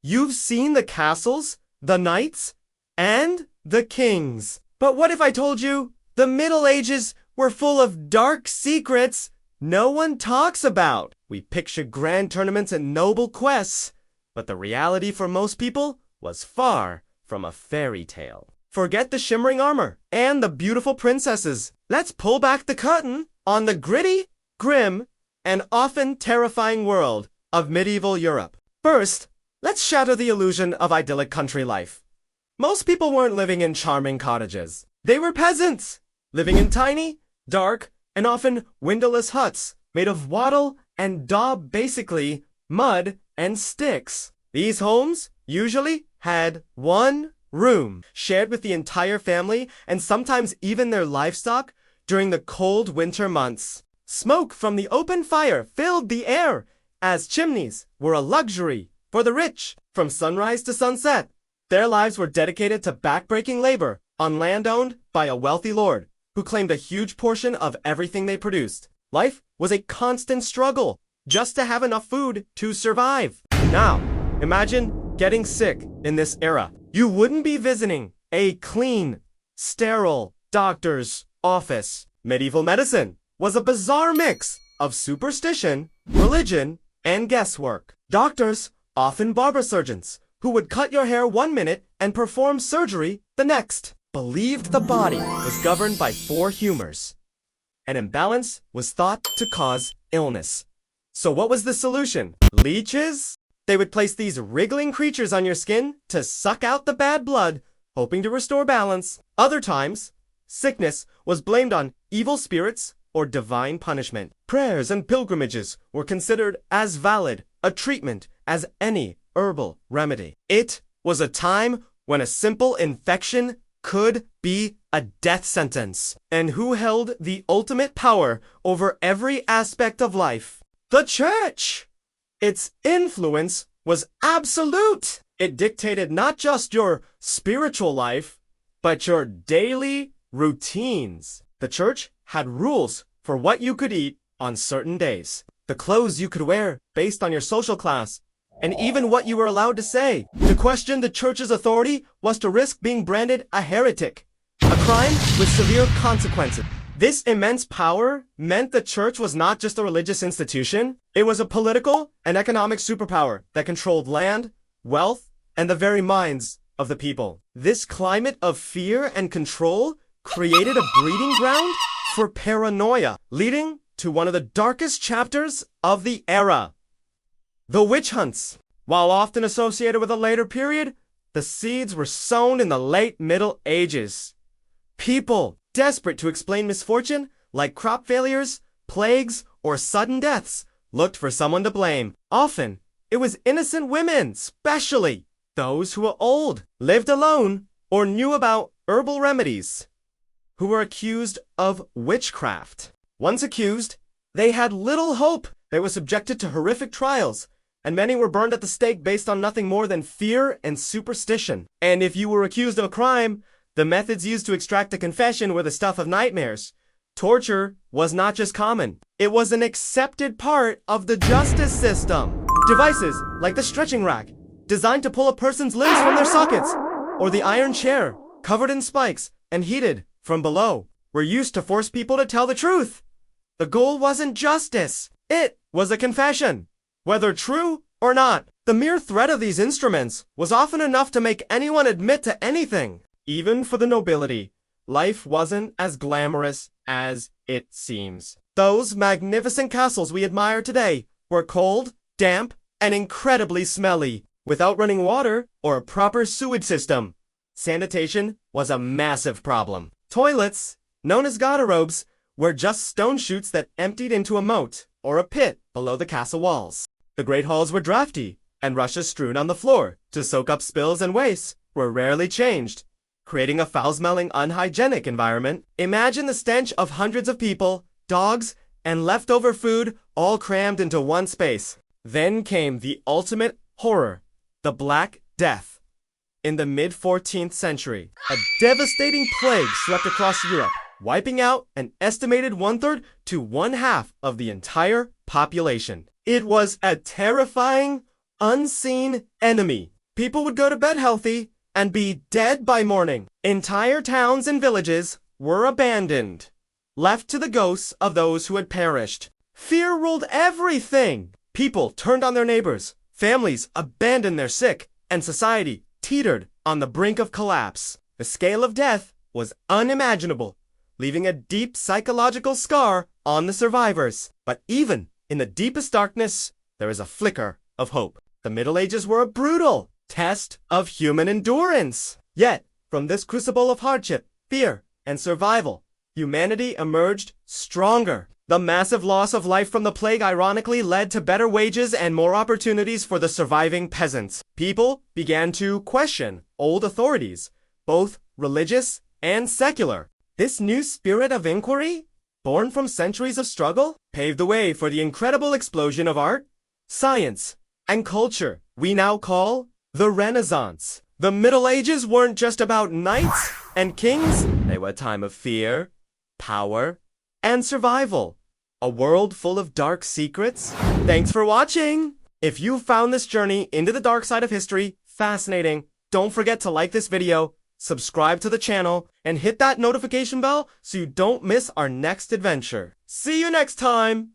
You've seen the castles, the knights, and the kings. But what if I told you the Middle Ages were full of dark secrets no one talks about? We picture grand tournaments and noble quests, but the reality for most people was far from a fairy tale. Forget the shimmering armor and the beautiful princesses. Let's pull back the curtain on the gritty, grim, and often terrifying world of medieval Europe. First, let's shatter the illusion of idyllic country life. Most people weren't living in charming cottages. They were peasants, living in tiny, dark, and often windowless huts made of wattle and daub, basically mud and sticks. These homes usually had one room, shared with the entire family and sometimes even their livestock during the cold winter months. Smoke from the open fire filled the air, as chimneys were a luxury for the rich. From sunrise to sunset, their lives were dedicated to backbreaking labor on land owned by a wealthy lord who claimed a huge portion of everything they produced. Life was a constant struggle just to have enough food to survive. Now, imagine getting sick in this era. You wouldn't be visiting a clean, sterile doctor's office. Medieval medicine was a bizarre mix of superstition, religion, and guesswork. Doctors, often barber surgeons, who would cut your hair one minute and perform surgery the next, believed the body was governed by four humors. An imbalance was thought to cause illness. So what was the solution? Leeches? They would place these wriggling creatures on your skin to suck out the bad blood, hoping to restore balance. Other times, sickness was blamed on evil spirits or divine punishment. Prayers and pilgrimages were considered as valid a treatment as any herbal remedy. It was a time when a simple infection could be a death sentence. And who held the ultimate power over every aspect of life? The church! Its influence was absolute. It dictated not just your spiritual life, but your daily routines. The church had rules for what you could eat on certain days, the clothes you could wear based on your social class, and even what you were allowed to say. To question the church's authority was to risk being branded a heretic, a crime with severe consequences. This immense power meant the church was not just a religious institution, it was a political and economic superpower that controlled land, wealth, and the very minds of the people. This climate of fear and control created a breeding ground for paranoia, leading to one of the darkest chapters of the era. The witch hunts. While often associated with a later period, the seeds were sown in the late Middle Ages. People desperate to explain misfortune, like crop failures, plagues, or sudden deaths, looked for someone to blame. Often, it was innocent women, especially those who were old, lived alone, or knew about herbal remedies, who were accused of witchcraft. Once accused, they had little hope. They were subjected to horrific trials, and many were burned at the stake based on nothing more than fear and superstition. And if you were accused of a crime, the methods used to extract a confession were the stuff of nightmares. Torture was not just common, it was an accepted part of the justice system. Devices like the stretching rack, designed to pull a person's limbs from their sockets, or the iron chair, covered in spikes and heated from below, were used to force people to tell the truth. The goal wasn't justice, it was a confession, whether true or not. The mere threat of these instruments was often enough to make anyone admit to anything. Even for the nobility, life wasn't as glamorous as it seems. Those magnificent castles we admire today were cold, damp, and incredibly smelly, without running water or a proper sewage system. Sanitation was a massive problem. Toilets, known as garderobes, were just stone chutes that emptied into a moat or a pit below the castle walls. The great halls were drafty, and rushes strewn on the floor to soak up spills and wastes were rarely changed, creating a foul-smelling, unhygienic environment. Imagine the stench of hundreds of people, dogs, and leftover food all crammed into one space. Then came the ultimate horror, the Black Death. In the mid-14th century, a devastating plague swept across Europe, wiping out an estimated 1/3 to 1/2 of the entire population. It was a terrifying, unseen enemy. People would go to bed healthy and be dead by morning. Entire towns and villages were abandoned, left to the ghosts of those who had perished. Fear ruled everything. People turned on their neighbors, families abandoned their sick, and society teetered on the brink of collapse. The scale of death was unimaginable, leaving a deep psychological scar on the survivors. But even in the deepest darkness, there is a flicker of hope. The Middle Ages were a brutal test of human endurance. Yet, from this crucible of hardship, fear, and survival, humanity emerged stronger. The massive loss of life from the plague ironically led to better wages and more opportunities for the surviving peasants. People began to question old authorities, both religious and secular. This new spirit of inquiry, born from centuries of struggle, paved the way for the incredible explosion of art, science, and culture we now call the Renaissance. The Middle Ages weren't just about knights and kings. They were a time of fear, power, and survival. A world full of dark secrets. Thanks for watching! If you found this journey into the dark side of history fascinating, don't forget to like this video, subscribe to the channel, and hit that notification bell so you don't miss our next adventure. See you next time!